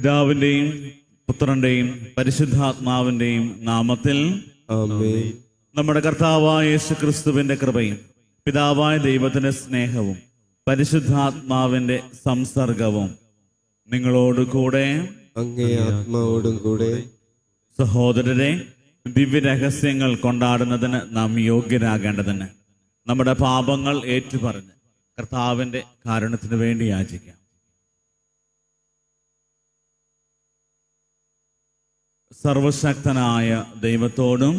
പിതാവിന്റെയും പുത്രന്റെയും പരിശുദ്ധാത്മാവിന്റെയും നാമത്തിൽ ആമേൻ. നമ്മുടെ കർത്താവായ യേശുക്രിസ്തുവിന്റെ കൃപയും പിതാവായ ദൈവത്തിന്റെ സ്നേഹവും പരിശുദ്ധാത്മാവിന്റെ സംസർഗവും നിങ്ങളോടുകൂടെ അങ്ങേ ആത്മാവോടും കൂടെ. സഹോദരരെ, ദിവ്യരഹസ്യങ്ങൾ കൊണ്ടാടുന്നതിന് നാം യോഗ്യരാകേണ്ടതിന് നമ്മുടെ പാപങ്ങൾ ഏറ്റുപറഞ്ഞ് കർത്താവിന്റെ കാരുണ്യത്തിന് വേണ്ടി യാചിക്കാം. സർവശക്തനായ ദൈവത്തോടും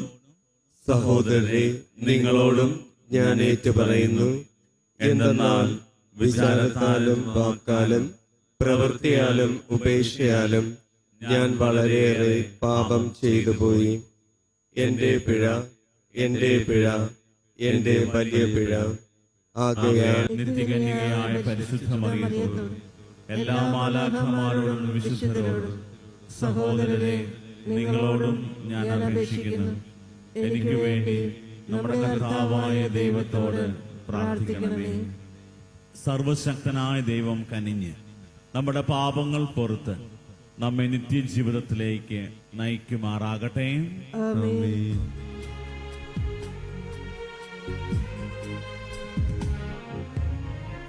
സഹോദരരെ, നിങ്ങളോടും ഞാൻ ഏറ്റുപറയുന്നു. എന്തെന്നാൽ വിചാരത്താലും വാക്കാലും പ്രവൃത്തിയാലും ഉപേക്ഷയാലും ഞാൻ വളരെയേറെ പാപം ചെയ്തു പോയി. എന്റെ പിഴ, എന്റെ പിഴ, എന്റെ വലിയ പിഴ. ആകയാൽ നിത്യകന്യകയായ പരിശുദ്ധ മറിയത്തോടും എല്ലാ മാലാഖമാരോടും വിശുദ്ധരോടും സഹോദരരെ, നിങ്ങളോടും ഞാൻ അപേക്ഷിക്കുന്നു. എനിക്ക് വേണ്ടി നമ്മുടെ കർത്താവായ ദൈവത്തോട് പ്രാർത്ഥിക്കണമേ. സർവശക്തനായ ദൈവം കനിഞ്ഞ് നമ്മുടെ പാപങ്ങൾ പൊറുത്ത് നമ്മെ നിത്യജീവിതത്തിലേക്ക് നയിക്കുമാറാകട്ടെ. ആമേൻ.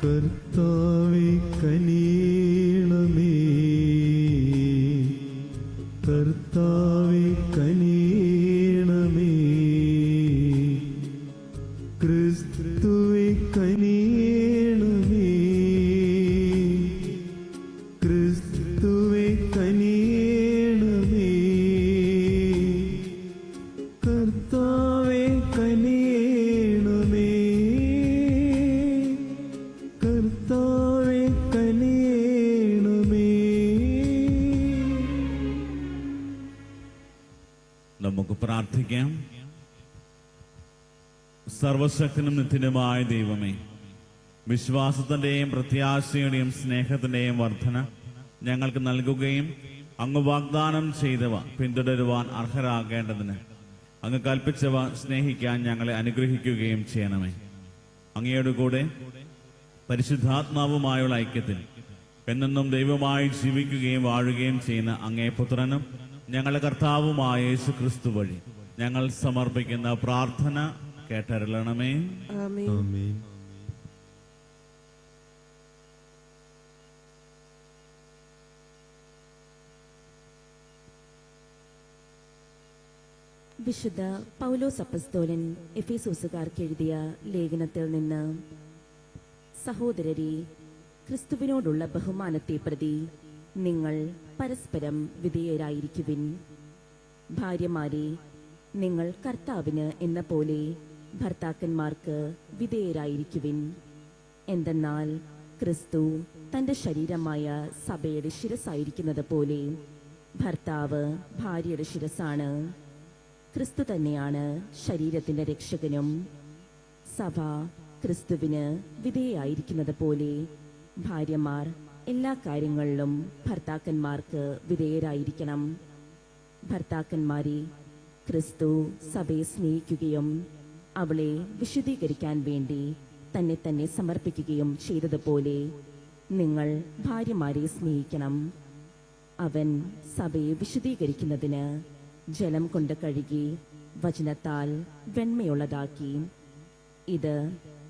കർത്താവേ കനിയണമേ, കർത്താവേ കനിയണമേ, ക്രിസ്തുവേ കനിയണമേ, ക്രിസ്തുവേ കനിയണമേ, കർത്താവേ കനിയണമേ, കർത്താവേ കനിയണമേ. നമുക്ക് പ്രാർത്ഥിക്കാം. സർവശക്തനും നിത്യനുമായ ദൈവമേ, വിശ്വാസത്തിന്റെയും പ്രത്യാശയുടെയും സ്നേഹത്തിന്റെയും വർധന ഞങ്ങൾക്ക് നൽകുകയും അങ്ങ് വാഗ്ദാനം ചെയ്തവ പിന്തുടരുവാൻ അർഹരാകേണ്ടതിന് അങ്ങ് കൽപ്പിച്ചവ സ്നേഹിക്കാൻ ഞങ്ങളെ അനുഗ്രഹിക്കുകയും ചെയ്യണമേ. അങ്ങയോടുകൂടെ പരിശുദ്ധാത്മാവുമായുള്ള ഐക്യത്തിൽ എന്നെന്നും ദൈവമായി ജീവിക്കുകയും വാഴുകയും ചെയ്യുന്ന അങ്ങേ പുത്രനും ഞങ്ങളുടെ കർത്താവുമായ യേശുക്രിസ്തു വഴി ഞങ്ങൾ സമർപ്പിക്കുന്ന പ്രാർത്ഥന കേട്ടരുളണമേ. ആമേൻ. വിശുദ്ധ പൗലോസ് അപ്പസ്തോലൻ എഫേസോസുകാർക്ക് എഴുതിയ ലേഖനത്തിൽ നിന്ന്: സഹോദരരെ, ക്രിസ്തുവിനോടുള്ള ബഹുമാനത്തെ പ്രതി നിങ്ങൾ പരസ്പരം വിധേയരായിരിക്കുവിൻ. ഭാര്യമാരെ, നിങ്ങൾ കർത്താവിന് എന്ന പോലെ ഭർത്താക്കന്മാർക്ക് വിധേയരായിരിക്കുവിൻ. എന്തെന്നാൽ ക്രിസ്തു തന്റെ ശരീരമായ സഭയുടെ ശിരസായിരിക്കുന്നത് പോലെ ഭർത്താവ് ഭാര്യയുടെ ശിരസാണ്. ക്രിസ്തു തന്നെയാണ് ശരീരത്തിന്റെ രക്ഷകനും. സഭ ക്രിസ്തുവിന് വിധേയായിരിക്കുന്നത് പോലെ ഭാര്യമാർ എല്ലാ കാര്യങ്ങളിലും ഭർത്താക്കന്മാർക്ക് വിധേയരായിരിക്കണം. ഭർത്താക്കന്മാരെ, ക്രിസ്തു സഭയെ സ്നേഹിക്കുകയും അവളെ വിശുദ്ധീകരിക്കാൻ വേണ്ടി തന്നെ തന്നെ സമർപ്പിക്കുകയും ചെയ്തതുപോലെ നിങ്ങൾ ഭാര്യമാരെ സ്നേഹിക്കണം. അവൻ സഭയെ വിശുദ്ധീകരിക്കുന്നതിന് ജലം കൊണ്ട് കഴുകി വചനത്താൽ വെണ്മയുള്ളതാക്കി. ഇത്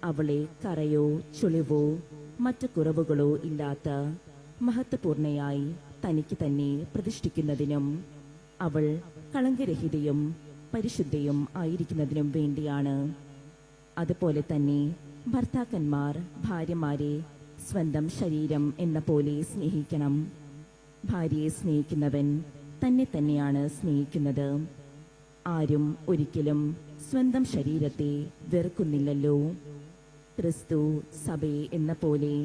അവളെ കറയോ ചുളിവോ മറ്റു കുറവുകളോ ഇല്ലാത്ത മഹത്വപൂർണയായി തനിക്ക് തന്നെ പ്രതിഷ്ഠിക്കുന്നതിനും അവൾ കളങ്കരഹിതയും പരിശുദ്ധയും ആയിരിക്കുന്നതിനും വേണ്ടിയാണ്. അതുപോലെ തന്നെ ഭർത്താക്കന്മാർ ഭാര്യമാരെ സ്വന്തം ശരീരം എന്ന പോലെ സ്നേഹിക്കണം. ഭാര്യയെ സ്നേഹിക്കുന്നവൻ തന്നെ തന്നെയാണ് സ്നേഹിക്കുന്നത്. ആരും ഒരിക്കലും സ്വന്തം ശരീരത്തെ വെറുക്കുന്നില്ലല്ലോ. ക്രിസ്തു സഭയെ എന്ന പോലെ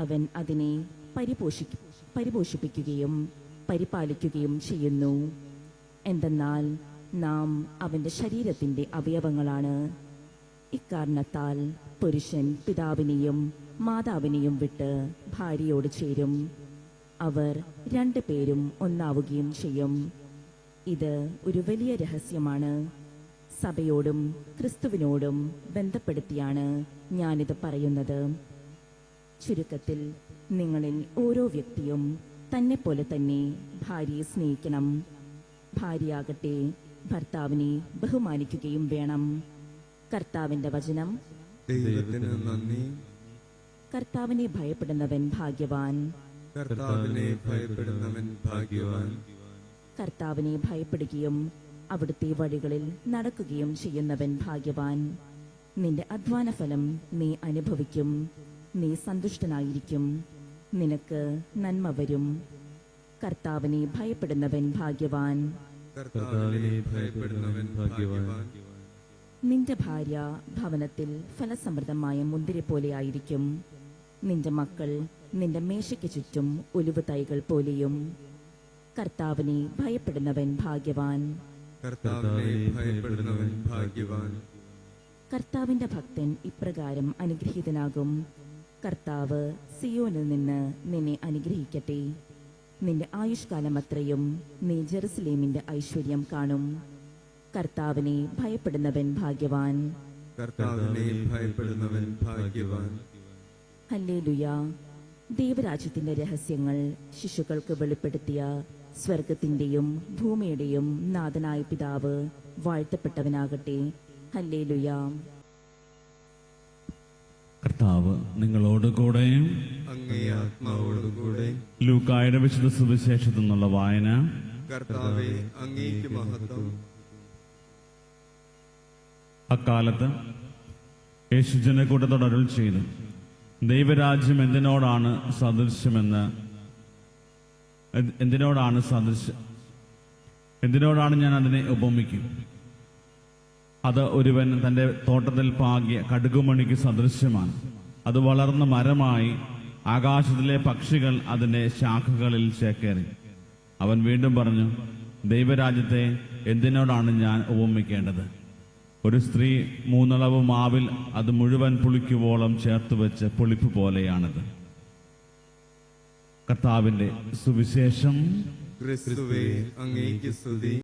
അവൻ അതിനെ പരിപോഷിപ്പിക്കുകയും പരിപാലിക്കുകയും ചെയ്യുന്നു. എന്തെന്നാൽ നാം അവന്റെ ശരീരത്തിന്റെ അവയവങ്ങളാണ്. ഇക്കാരണത്താൽ പുരുഷൻ പിതാവിനെയും മാതാവിനെയും വിട്ട് ഭാര്യയോട് ചേരും. അവർ രണ്ടുപേരും ഒന്നാവുകയും ചെയ്യും. ഇത് ഒരു വലിയ രഹസ്യമാണ്. സഭയോടും ക്രിസ്തുവിനോടും ബന്ധപ്പെടുത്തിയാണ് ഞാനിത് പറയുന്നത്. ചുരുക്കത്തിൽ നിങ്ങളിൽ ഓരോ വ്യക്തിയും തന്നെ പോലെ തന്നെ ഭാര്യയെ സ്നേഹിക്കണം. ഭാര്യയാകട്ടെ ഭർത്താവിനെ ബഹുമാനിക്കുകയും വേണം. കർത്താവിന്റെ വചനം. ദൈവത്തിന് നന്ദി. കർത്താവിനെ ഭയപ്പെടുന്നവൻ ഭാഗ്യവാൻ. കർത്താവിനെ ഭയപ്പെടുന്നവൻ ഭാഗ്യവാൻ. കർത്താവിനെ ഭയപ്പെടുകയും അവിടുത്തെ വഴികളിൽ നടക്കുകയും ചെയ്യുന്നവൻ ഭാഗ്യവാൻ. നിന്റെ അധ്വാന ഫലം നീ അനുഭവിക്കും. നീ സന്തുഷ്ടനായിരിക്കും. നിനക്ക് നന്മ വരും. കർത്താവിനെ ഭയപ്പെടുന്നവൻ ഭാഗ്യവാൻ. കർത്താവിനെ ഭയപ്പെടുന്നവൻ ഭാഗ്യവാൻ. നിന്റെ ഭാര്യ ഭവനത്തിൽ ഫലസമൃദ്ധമായ മുന്തിരി പോലെയായിരിക്കും. നിന്റെ മക്കൾ നിന്റെ മേശയ്ക്ക് ചുറ്റും ഒലിവ് തൈകൾ പോലെയും. കർത്താവിനെ ഭയപ്പെടുന്നവൻ ഭാഗ്യവാൻ. കർത്താവിനെ ഭയപ്പെടുന്നവൻ ഭാഗ്യവാൻ. കർത്താവിന്റെ ഭക്തൻ ഇപ്രകാരം അനുഗ്രഹീതനാകും. കർത്താവ് സിയോനിൽ നിന്ന് നിന്നെ അനുഗ്രഹിക്കട്ടെ. നിന്റെ ആയുഷ്കാലം അത്രയും നീ ജെറുസലേമിന്റെ ഐശ്വര്യം കാണും. കർത്താവിനെ ഭയപ്പെടുന്നവൻ ഭാഗ്യവാൻ. കർത്താവിനെ ഭയപ്പെടുന്നവൻ ഭാഗ്യവാൻ. ഹല്ലേലൂയ. ദൈവരാജ്യത്തിന്റെ രഹസ്യങ്ങൾ ശിശുക്കൾക്ക് വെളിപ്പെടുത്തിയ സ്വർഗത്തിന്റെയും ഭൂമിയുടെയും നാഥനായ പിതാവ് വാഴ്ത്തപ്പെട്ടവനാകട്ടെ. ഹല്ലേലൂയ. കർത്താവ് നിങ്ങളോട് കൂടെ. അങ്ങേ ആത്മാവോടുകൂടെ. ലൂക്കായുടെ വിശുദ്ധ സുവിശേഷത്തിൽ നിന്നുള്ള വായന. കർത്താവേ, അങ്ങേക്ക് മഹത്വം. അക്കാലത്ത് യേശു ജനക്കൂട്ടത്തോട് അരുൾ ചെയ്തു, ദൈവരാജ്യം എന്തിനോടാണ് ഞാൻ അതിനെ ഉപമിക്കും? അത് ഒരുവൻ തന്റെ തോട്ടത്തിൽ പാകിയ കടുകുമണിക്ക് സദൃശ്യമാണ്. അത് വളർന്ന മരമായി ആകാശത്തിലെ പക്ഷികൾ അതിന്റെ ശാഖകളിൽ ചേക്കേറി. അവൻ വീണ്ടും പറഞ്ഞു, ദൈവരാജ്യത്തെ എന്തിനോടാണ് ഞാൻ ഉപമിക്കേണ്ടത്? ഒരു സ്ത്രീ 3 അളവ് മാവിൽ അത് മുഴുവൻ പുളിക്കുവോളം ചേർത്തുവെച്ച് പുളിപ്പ് പോലെയാണത്. കർത്താവിന്റെ സുവിശേഷം. ക്രിസ്തുവേ, അങ്ങേക്ക് സ്തുതി.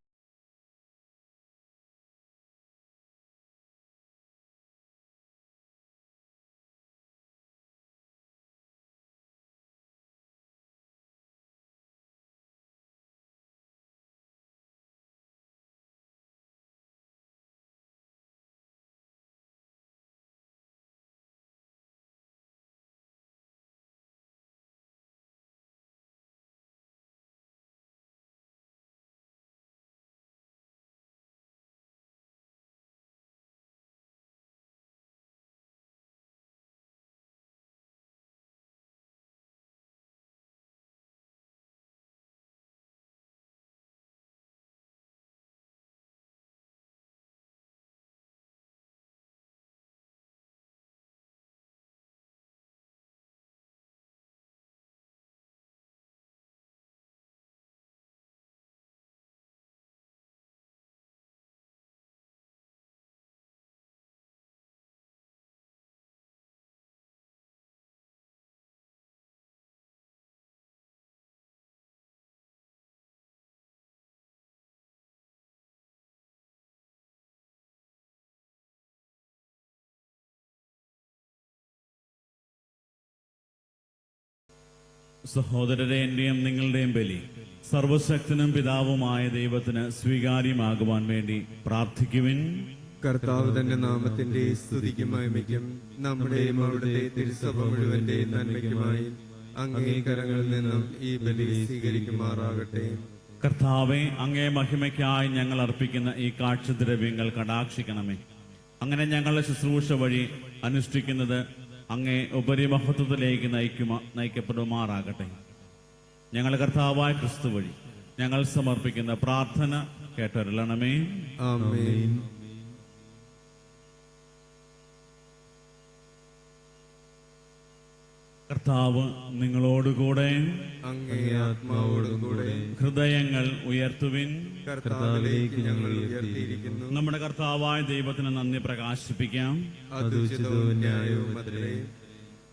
സഹോദരരെ, എന്റെയും നിങ്ങളുടെയും ബലി സർവശക്തനും പിതാവുമായ ദൈവത്തിന് സ്വീകാര്യമാകുവാൻ വേണ്ടി പ്രാർത്ഥിക്കുവിൻ. കർത്താവ് തന്റെ നാമത്തിന്റെ സ്തുതിക്കും മഹിമയ്ക്കും നമ്മുടെയും അവിടുത്തെ തിരുസഭ മുഴുവന്റെ നന്മയ്ക്കുമായി അങ്ങേ കരങ്ങളിൽ നിന്നും ഈ ബലി സ്വീകരിക്കുമാറാകട്ടെ. കർത്താവെ, അങ്ങേ മഹിമയ്ക്കായി ഞങ്ങൾ അർപ്പിക്കുന്ന ഈ കാഴ്ചദ്രവ്യങ്ങൾ കടാക്ഷിക്കണമേ. അങ്ങനെ ഞങ്ങളുടെ ശുശ്രൂഷ വഴി അനുഷ്ഠിക്കുന്നത് അങ്ങേ ഉപരിമഹത്വത്തിലേക്ക് നയിക്കപ്പെടുമാറാകട്ടെ. ഞങ്ങളുടെ കർത്താവായ ക്രിസ്തു വഴി ഞങ്ങൾ സമർപ്പിക്കുന്ന പ്രാർത്ഥന കേട്ടരുളണമേ. ആമേൻ. കർത്താവ് നിങ്ങളോടുകൂടെ. അങ്ങേ ആത്മാവോടുകൂടെ. ഹൃദയങ്ങൾ ഉയർത്തുവിൻ. കർത്താവിലേക്ക് ഞങ്ങൾ ഉയർത്തിയിരിക്കുന്നു. നമ്മുടെ കർത്താവായ ദൈവത്തിന് നന്ദി പ്രകാശിപ്പിക്കാം. അത് ഉചിതവും ന്യായവും അത്രേ.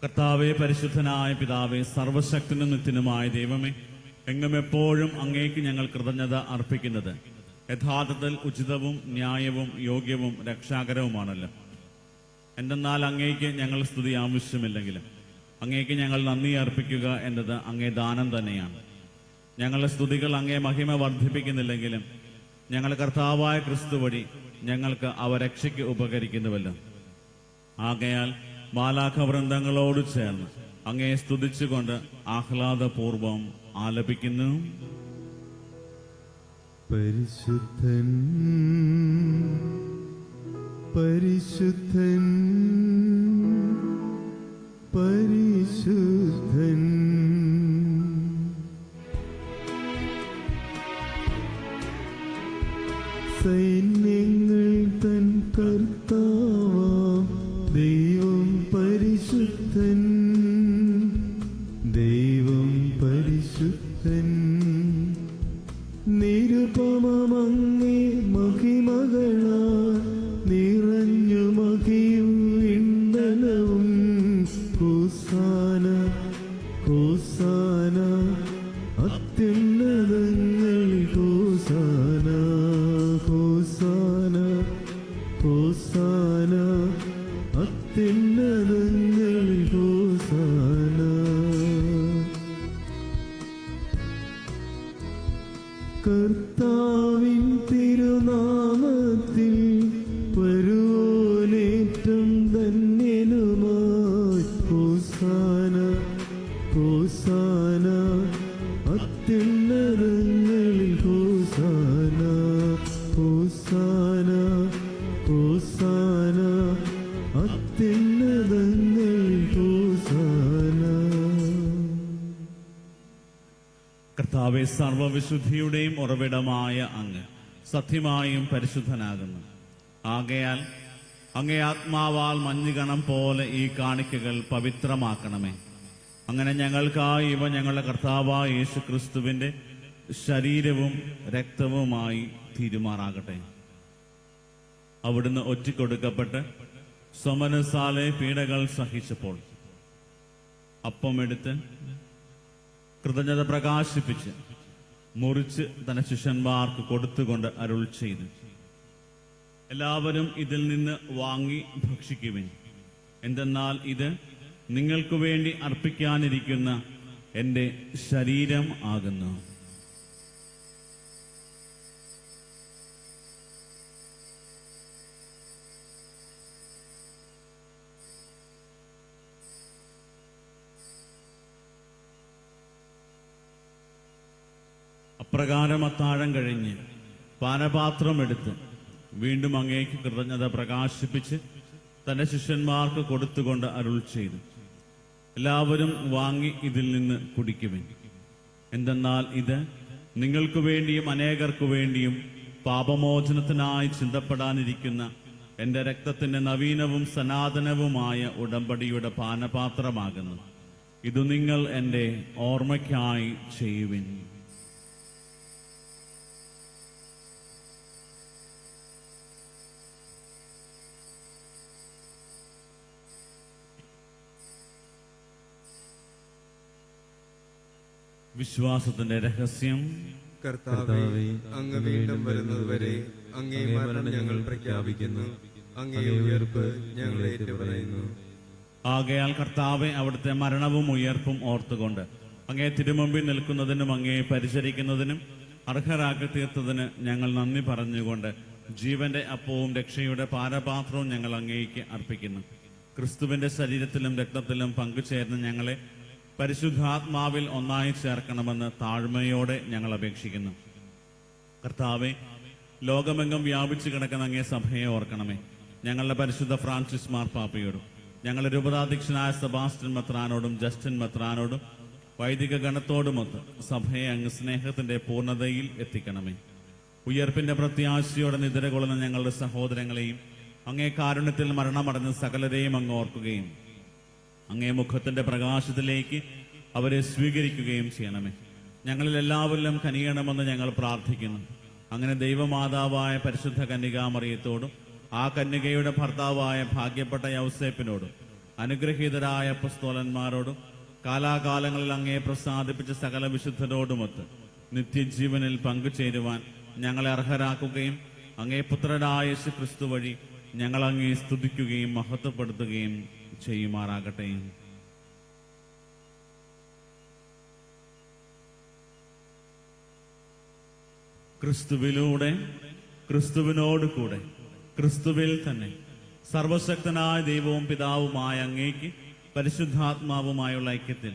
കർത്താവെ, പരിശുദ്ധനായ പിതാവേ, സർവശക്തനും നിത്യനുമായ ദൈവമേ, എങ്ങും എപ്പോഴും അങ്ങേക്ക് ഞങ്ങൾ കൃതജ്ഞത അർപ്പിക്കുന്നത് യഥാർത്ഥത്തിൽ ഉചിതവും ന്യായവും യോഗ്യവും രക്ഷാകരവുമാണല്ലോ. എന്തെന്നാൽ അങ്ങേക്ക് ഞങ്ങൾ സ്തുതി ആവശ്യമില്ലെങ്കിലും അങ്ങേക്ക് ഞങ്ങൾ നന്ദി അർപ്പിക്കുക എന്നത് അങ്ങേ ദാനം തന്നെയാണ്. ഞങ്ങളുടെ സ്തുതികൾ അങ്ങേ മഹിമ വർദ്ധിപ്പിക്കുന്നില്ലെങ്കിലും ഞങ്ങളുടെ കർത്താവായ ക്രിസ്തു വഴി ഞങ്ങൾക്ക് അവ രക്ഷയ്ക്ക് ഉപകരിക്കുന്നുവല്ലോ. ആകയാൽ മാലാഖവൃന്ദങ്ങളോട് ചേർന്ന് അങ്ങയെ സ്തുതിച്ചുകൊണ്ട് ആഹ്ലാദപൂർവം ആലപിക്കുന്നു. പരിശുദ്ധൻ പരിശുദ്ധൻ പരിശുദ്ധൻ. സൈന്യങ്ങൾ തൻ കർത്താവാം ദൈവം പരിശുദ്ധൻ, ദൈവം പരിശുദ്ധൻ. നിരുപമങ്ങേ മഹിമകളാ നിറഞ്ഞു മഹിയും ഇന്ധനവും. ഹോസാന ഹോസാന അത്യുന്നതങ്ങളിൽ ഹോസാന, ഹോസാന ഹോസാന അത്യുന്നതങ്ങളിൽ ഹോസാന. കർത്താവിൻ തിരുനാമത്തിൽ വരുവോനേറ്റം ധന്യനുമായി. ഹോസാന ഹോസാന അത്യുന്നതങ്ങളിൽ ഹോസാന, ഹോസാന ഹോസാന അത്യുന്നതങ്ങളിൽ ഹോസാന. കർത്താവെ, സർവവിശുദ്ധിയുടെയും ഉറവിടമായ അങ്ങ് സത്യമായും പരിശുദ്ധനാകുന്നു. ആകയാൽ അങ്ങേ ആത്മാവാൽ മഞ്ഞുകണം പോലെ ഈ കാണിക്കകൾ പവിത്രമാക്കണമേ. അങ്ങനെ ഞങ്ങൾക്കായി ഇവ ഞങ്ങളുടെ കർത്താവായ യേശു ക്രിസ്തുവിന്റെ ശരീരവും രക്തവുമായി തീരുമാറാകട്ടെ. അവിടുന്ന് ഒറ്റിക്കൊടുക്കപ്പെട്ട് സ്വമനസാലെ പീഡകൾ സഹിച്ചപ്പോൾ അപ്പമെടുത്ത് കൃതജ്ഞത പ്രകാശിപ്പിച്ച് മുറിച്ച് തന്റെ ശിഷ്യന്മാർക്ക് കൊടുത്തുകൊണ്ട് അരുൾ ചെയ്തു, എല്ലാവരും ഇതിൽ നിന്ന് വാങ്ങി ഭക്ഷിക്കുവിൻ. എന്തെന്നാൽ ഇത് നിങ്ങൾക്ക് വേണ്ടി അർപ്പിക്കാനിരിക്കുന്ന എൻ്റെ ശരീരം ആകുന്നു. അപ്രകാരം അത്താഴം കഴിഞ്ഞ് പാനപാത്രം എടുത്ത് വീണ്ടും അങ്ങേക്ക് കൃതജ്ഞത പ്രകാശിപ്പിച്ച് തന്റെ ശിഷ്യന്മാർക്ക് കൊടുത്തുകൊണ്ട് അരുൾ ചെയ്തു, എല്ലാവരും വാങ്ങി ഇതിൽ നിന്ന് കുടിക്കുവിൻ. എന്തെന്നാൽ ഇത് നിങ്ങൾക്ക് വേണ്ടിയും അനേകർക്കു വേണ്ടിയും പാപമോചനത്തിനായി ചിന്തപ്പെടാനിരിക്കുന്ന എൻ്റെ രക്തത്തിന്റെ നവീനവും സനാതനവുമായ ഉടമ്പടിയുടെ പാനപാത്രമാകുന്നു. ഇത് നിങ്ങൾ എൻ്റെ ഓർമ്മയ്ക്കായി ചെയ്യുവിൻ. വിശ്വാസത്തിന്റെ രഹസ്യം. കർത്താവേ, അങ്ങ് വീണ്ടും വരുന്നതുവരെ അങ്ങേ മരണം ഞങ്ങൾ പ്രഖ്യാപിക്കുന്നു, അങ്ങേ ഉയർപ്പ് ഞങ്ങൾ ഏറ്റുപറയുന്നു. ആകയാൽ കർത്താവെ, അവിടുത്തെ മരണവും ഉയർപ്പും ഓർത്തുകൊണ്ട് അങ്ങേ തിരുമുമ്പിൽ നിൽക്കുന്നതിനും അങ്ങേ പരിചരിക്കുന്നതിനും അർഹരാക്കി തീർത്തതിന് ഞങ്ങൾ നന്ദി പറഞ്ഞുകൊണ്ട് ജീവന്റെ അപ്പവും രക്ഷയുടെ പാനപാത്രവും ഞങ്ങൾ അങ്ങേക്ക് അർപ്പിക്കുന്നു. ക്രിസ്തുവിന്റെ ശരീരത്തിലും രക്തത്തിലും പങ്കുചേർന്ന് ഞങ്ങളെ പരിശുദ്ധാത്മാവിൽ ഒന്നായി ചേർക്കണമെന്ന് താഴ്മയോടെ ഞങ്ങൾ അപേക്ഷിക്കുന്നു. കർത്താവെ, ലോകമെങ്ങും വ്യാപിച്ചു കിടക്കുന്ന അങ്ങേ സഭയെ ഓർക്കണമേ. ഞങ്ങളുടെ പരിശുദ്ധ ഫ്രാൻസിസ് മാർപ്പാപ്പയോടും ഞങ്ങളുടെ രൂപതാധ്യക്ഷനായ സെബാസ്റ്റ്യൻ മെത്രാനോടും ജസ്റ്റിൻ മെത്രാനോടും വൈദിക ഗണത്തോടുമൊത്ത് സഭയെ അങ്ങ് സ്നേഹത്തിന്റെ പൂർണ്ണതയിൽ എത്തിക്കണമേ. ഉയർപ്പിന്റെ പ്രത്യാശയോടെ നിദ്രകൊള്ളുന്ന ഞങ്ങളുടെ സഹോദരങ്ങളെയും അങ്ങേ കാരുണ്യത്തിൽ മരണമടഞ്ഞ സകലരെയും അങ്ങ് ഓർക്കുകയും അങ്ങേ മുഖത്തിന്റെ പ്രകാശത്തിലേക്ക് അവരെ സ്വീകരിക്കുകയും ചെയ്യണമേ. ഞങ്ങളിൽ എല്ലാവരിലും കനിയണമെന്ന് ഞങ്ങൾ പ്രാർത്ഥിക്കുന്നു. അങ്ങനെ ദൈവമാതാവായ പരിശുദ്ധ കന്യകാമറിയത്തോടും ആ കന്യകയുടെ ഭർത്താവായ ഭാഗ്യപ്പെട്ട യൗസേപ്പിനോടും അനുഗ്രഹീതരായ അപ്പസ്തോലന്മാരോടും കാലാകാലങ്ങളിൽ അങ്ങേ പ്രസാദിപ്പിച്ച സകല വിശുദ്ധരോടുമൊത്ത് നിത്യജീവനിൽ പങ്കുചേരുവാൻ ഞങ്ങളെ അർഹരാക്കുകയും അങ്ങേ പുത്രനായ യേശു ക്രിസ്തു വഴി ഞങ്ങൾ അങ്ങേ സ്തുതിക്കുകയും മഹത്വപ്പെടുത്തുകയും ചെയ്യുമാറാകട്ടെ. ക്രിസ്തുവിലൂടെ, ക്രിസ്തുവിനോട് കൂടെ, ക്രിസ്തുവിൽ തന്നെ സർവശക്തനായ ദൈവവും പിതാവുമായ അങ്ങേക്ക് പരിശുദ്ധാത്മാവുമായുള്ള ഐക്യത്തിൽ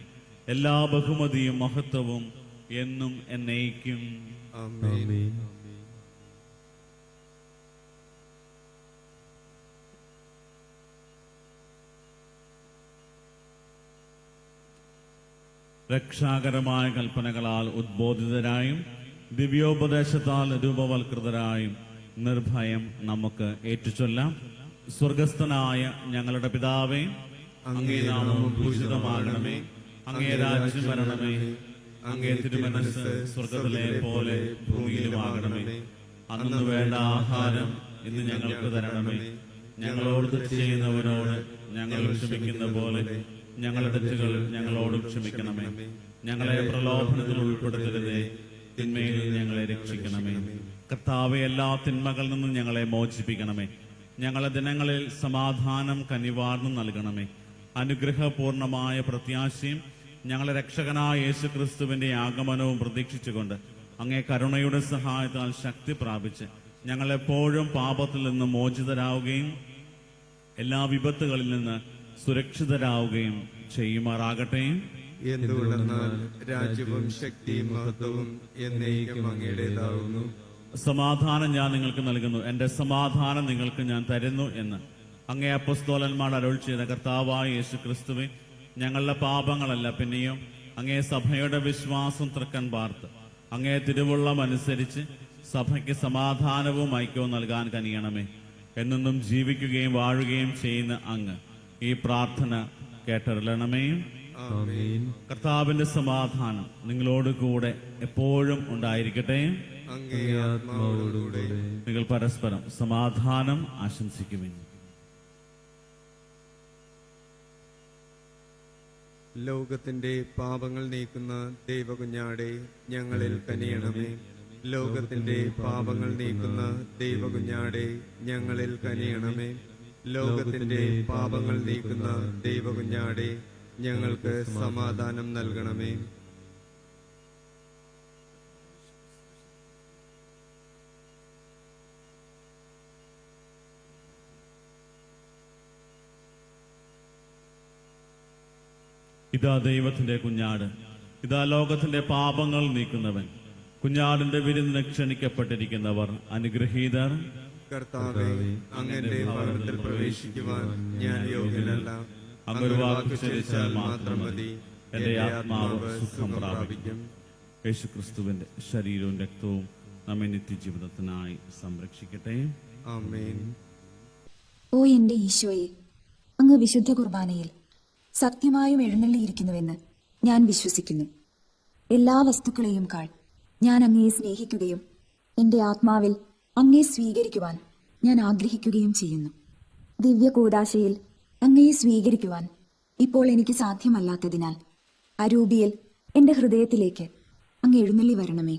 എല്ലാ ബഹുമതിയും മഹത്വവും എന്നും എന്നേക്കും. ആമേൻ. ആമേൻ. രക്ഷാകരമായ കൽപ്പനകളാൽ ഉദ്ബോധിതരായും ദിവ്യോപദേശത്താൽ രൂപവൽകൃതരായും നിർഭയം നമുക്ക് ഏറ്റുചൊല്ലാം. സ്വർഗസ്ഥനായ ഞങ്ങളുടെ പിതാവേ, അങ്ങേ നാമം പൂജിതമാകണമേ, അങ്ങേ രാജ്യം വരണമേ, അങ്ങേ തിരുമനസ്സ് സ്വർഗത്തിലെ പോലെ ഭൂമിയിലുമാകണമേ. അന്നു വേണ്ട ആഹാരം ഇന്ന് ഞങ്ങൾക്ക് തരണമേ. ഞങ്ങളോട് തെറ്റ് ചെയ്യുന്നവരോട് ഞങ്ങൾ ക്ഷമിക്കുന്ന പോലെ ഞങ്ങളുടെ തെറ്റുകൾ ഞങ്ങളോട് ക്ഷമിക്കണമേ. ഞങ്ങളെ പ്രലോഭനത്തിൽ ഉൾപ്പെടുത്തരുതേ, തിന്മയിൽ ഞങ്ങളെ രക്ഷിക്കണമേ. കർത്താവെ, എല്ലാ തിന്മകളിൽ നിന്നും ഞങ്ങളെ മോചിപ്പിക്കണമേ. ഞങ്ങളുടെ ദിനങ്ങളിൽ സമാധാനം കനിവാർന്നു നൽകണമേ. അനുഗ്രഹപൂർണമായ പ്രത്യാശയും ഞങ്ങളെ രക്ഷകനായ യേശു ക്രിസ്തുവിന്റെ ആഗമനവും പ്രതീക്ഷിച്ചുകൊണ്ട് അങ്ങേ കരുണയുടെ സഹായത്താൽ ശക്തി പ്രാപിച്ച് ഞങ്ങളെപ്പോഴും പാപത്തിൽ നിന്ന് മോചിതരാവുകയും എല്ലാ വിപത്തുകളിൽ നിന്ന് സുരക്ഷിതരാവുകയും ചെയ്യുമാറാകട്ടെ. എന്തുകൊണ്ടെന്നാൽ രാജ്യവും ശക്തിയും മഹത്വവും എന്നേക്കും അങ്ങയുടേതാവുന്നു. സമാധാനം ഞാൻ നിങ്ങൾക്ക് നൽകുന്നു, എന്റെ സമാധാനം നിങ്ങൾക്ക് ഞാൻ തരുന്നു എന്ന് അങ്ങേ അപ്പസ്തോലന്മാർ അരുൾ ചെയ്ത കർത്താവായ യേശു ക്രിസ്തുവേ, ഞങ്ങളുടെ പാപങ്ങളല്ല പിന്നെയും അങ്ങേ സഭയുടെ വിശ്വാസം തൃക്കൻ പാർത്ത് അങ്ങേ തിരുവുള്ളം അനുസരിച്ച് സഭയ്ക്ക് സമാധാനവും ഐക്യവും നൽകാൻ കനിയണമേ. എന്നെന്നും ജീവിക്കുകയും വാഴുകയും ചെയ്യുന്ന അങ്ങ് ഈ പ്രാർത്ഥന കേട്ടറിയണമേ. ആമേൻ. കർത്താവിന്റെ സമാധാനം നിങ്ങളോട് കൂടെ എപ്പോഴും ഉണ്ടായിരിക്കട്ടെ. അങ്ങേ ആത്മാവോടുകൂടെ. നിങ്ങൾ പരസ്പരം സമാധാനം ആശംസിക്കുവിൻ. ലോകത്തിന്റെ പാപങ്ങൾ നീക്കുന്ന ദൈവകുഞ്ഞാടെ ഞങ്ങളിൽ കനിയണമേ. ലോകത്തിന്റെ പാപങ്ങൾ നീക്കുന്ന ദൈവകുഞ്ഞാടെ ഞങ്ങളിൽ കനിയണമേ. ലോകത്തിന്റെ പാപങ്ങൾ നീക്കുന്ന ദൈവകുഞ്ഞാടെ ഞങ്ങൾക്ക് സമാധാനം നൽകണമേ. ഇതാ ദൈവത്തിന്റെ കുഞ്ഞാട്, ഇതാ ലോകത്തിന്റെ പാപങ്ങൾ നീക്കുന്നവൻ. കുഞ്ഞാടിന്റെ വിരുന്നിന് ക്ഷണിക്കപ്പെട്ടിരിക്കുന്നവർ അനുഗ്രഹീതർ. കർത്താവേ, അങ്ങന്റെ ഭവനത്തിൽ പ്രവേശിക്കുവാൻ ഞാൻ യോഗ്യനല്ല. അങ്ങൊരു വാക്ക് ചൊല്ലിച്ചാൽ മാത്രം മതി, എന്റെ ആത്മാവ് സുഖം പ്രാപിക്കും. യേശുക്രിസ്തുവിന്റെ ശരീരവും രക്തവും നമ്മെ നിത്യജീവിതത്തിനായി സംരക്ഷിക്കട്ടെ. ആമേൻ. ഓ എന്റെ ഈശോയെ, അങ്ങ് വിശുദ്ധ കുർബാനയിൽ സത്യമായും എഴുന്നള്ളിയിരിക്കുന്നുവെന്ന് ഞാൻ വിശ്വസിക്കുന്നു. എല്ലാ വസ്തുക്കളെയും കാൾ ഞാൻ അങ്ങയെ സ്നേഹിക്കുകയും എന്റെ ആത്മാവിൽ അങ്ങയെ സ്വീകരിക്കുവാൻ ഞാൻ ആഗ്രഹിക്കുകയും ചെയ്യുന്നു. ദിവ്യ കൂദാശയിൽ അങ്ങയെ സ്വീകരിക്കുവാൻ ഇപ്പോൾ എനിക്ക് സാധ്യമല്ലാത്തതിനാൽ അരൂപിയിൽ എന്റെ ഹൃദയത്തിലേക്ക് അങ്ങ് എഴുന്നള്ളി വരണമേ.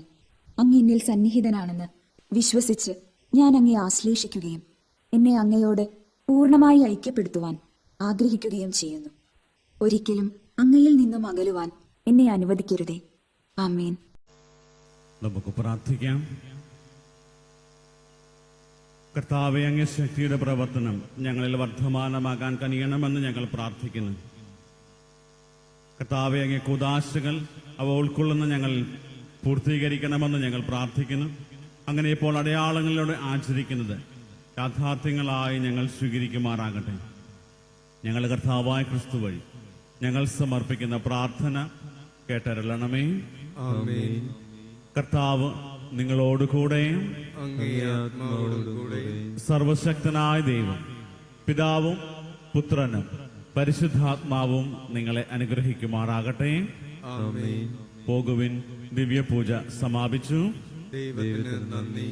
അങ്ങ് എന്നിൽ സന്നിഹിതനാണെന്ന് വിശ്വസിച്ച് ഞാൻ അങ്ങയെ ആശ്ലേഷിക്കുകയും എന്നെ അങ്ങയോട് പൂർണ്ണമായി ഐക്യപ്പെടുത്തുവാൻ ആഗ്രഹിക്കുകയും ചെയ്യുന്നു. ഒരിക്കലും അങ്ങയിൽ നിന്നും അകലുവാൻ എന്നെ അനുവദിക്കരുതേ. ആമേൻ. നമുക്ക് പ്രാർത്ഥിക്കാം. കർത്താവേ, അങ്ങേ ശക്തിയുടെ പ്രവർത്തനം ഞങ്ങളിൽ വർദ്ധമാനമാകാൻ കനിയണമെന്ന് ഞങ്ങൾ പ്രാർത്ഥിക്കുന്നു. കർത്താവേ, അങ്ങേ കൂദാശകൾ അവ ഉൾക്കൊള്ളുന്ന ഞങ്ങൾ പൂർത്തീകരിക്കണമെന്ന് ഞങ്ങൾ പ്രാർത്ഥിക്കുന്നു. അങ്ങനെ ഇപ്പോൾ അടയാളങ്ങളിലൂടെ ആചരിക്കുന്നത് യാഥാർത്ഥ്യങ്ങളായി ഞങ്ങൾ സ്വീകരിക്കുമാറാകട്ടെ. ഞങ്ങളുടെ കർത്താവായ ക്രിസ്തു വഴി ഞങ്ങൾ സമർപ്പിക്കുന്ന പ്രാർത്ഥന കേട്ടരുളണമേ. ആമേൻ. കർത്താവ് നിങ്ങളോടുകൂടെ, അങ്ങേ ആത്മാവോടുകൂടെ. സർവശക്തനായ ദൈവം പിതാവും പുത്രനും പരിശുദ്ധാത്മാവും നിങ്ങളെ അനുഗ്രഹിക്കുമാറാകട്ടെ. ആമേൻ. പോകുവിൻ, ദിവ്യപൂജ സമാപിച്ചു. ദൈവത്തിന് നന്ദി.